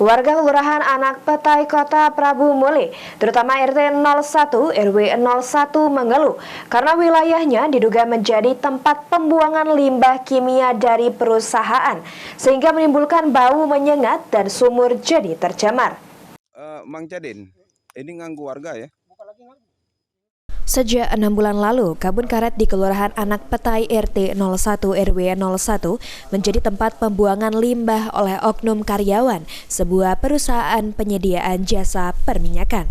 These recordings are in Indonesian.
Warga Kelurahan Anak Petai Kota Prabu Muli, terutama RT 01 RW 01 mengeluh karena wilayahnya diduga menjadi tempat pembuangan limbah kimia dari perusahaan sehingga menimbulkan bau menyengat dan sumur jadi tercemar. Mang Cadin, ini nganggu warga ya? Sejak 6 bulan lalu, kebun karet di Kelurahan Anak Petai RT 01 RW 01 menjadi tempat pembuangan limbah oleh oknum karyawan sebuah perusahaan penyediaan jasa perminyakan.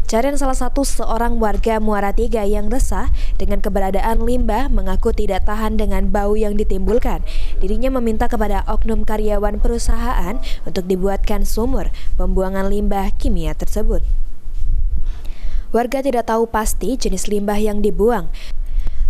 Carian salah satu seorang warga Muara Tiga yang resah dengan keberadaan limbah mengaku tidak tahan dengan bau yang ditimbulkan. Dirinya meminta kepada oknum karyawan perusahaan untuk dibuatkan sumur pembuangan limbah kimia tersebut. Warga tidak tahu pasti jenis limbah yang dibuang.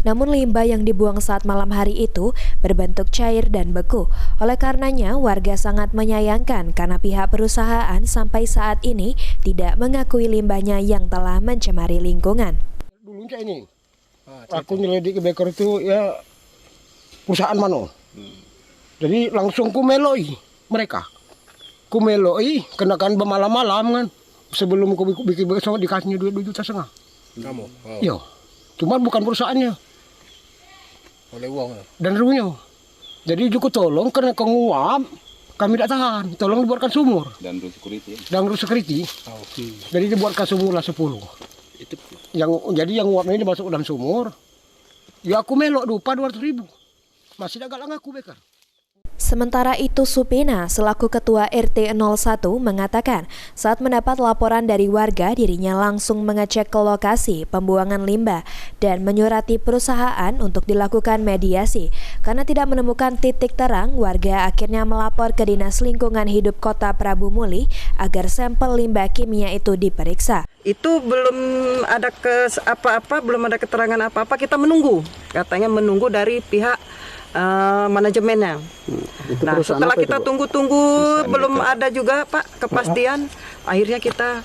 Namun limbah yang dibuang saat malam hari itu berbentuk cair dan beku. Oleh karenanya warga sangat menyayangkan karena pihak perusahaan sampai saat ini tidak mengakui limbahnya yang telah mencemari lingkungan. Dulunya ini, aku nyelidik ke Beker itu ya perusahaan mana. Jadi langsung ku meloi mereka. Ku meloi kenakan bermalam-malam kan. Sebelum aku bikin sama dikasihnya 2,5 juta. Kamu? Oh. Iya. Cuman bukan perusahaannya. Oleh uang. Dan runya. Jadi juga tolong karena nguap kami tidak tahan. Tolong dibuatkan sumur. Dan road security. Dan road security. Oh. Jadi dibuatkan sumur lah 10. Itu Jadi yang nguapnya ini masuk dalam sumur. Ya aku melok dupa 200.000. Masih agak ngaku Beker. Sementara itu Supina selaku ketua RT 01 mengatakan saat mendapat laporan dari warga dirinya langsung mengecek ke lokasi pembuangan limbah dan menyurati perusahaan untuk dilakukan mediasi. Karena tidak menemukan titik terang, warga akhirnya melapor ke Dinas Lingkungan Hidup Kota Prabu Muli agar sampel limbah kimia itu diperiksa. Itu belum ada belum ada keterangan apa-apa, kita menunggu. Katanya menunggu dari pihak manajemennya. Nah, setelah kita tunggu-tunggu belum ada juga Pak kepastian, akhirnya kita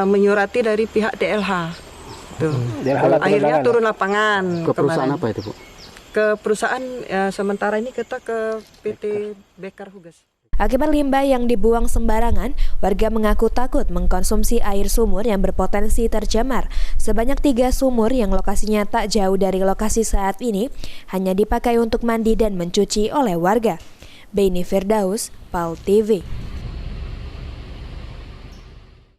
menyurati dari pihak DLH. Tuh. Akhirnya turun lapangan. Ke perusahaan apa itu, Bu? Ke perusahaan sementara ini kita ke PT Beker Hugas. Akibat limbah yang dibuang sembarangan, warga mengaku takut mengkonsumsi air sumur yang berpotensi tercemar. Sebanyak 3 sumur yang lokasinya tak jauh dari lokasi saat ini hanya dipakai untuk mandi dan mencuci oleh warga. Beni Firdaus, PAL TV.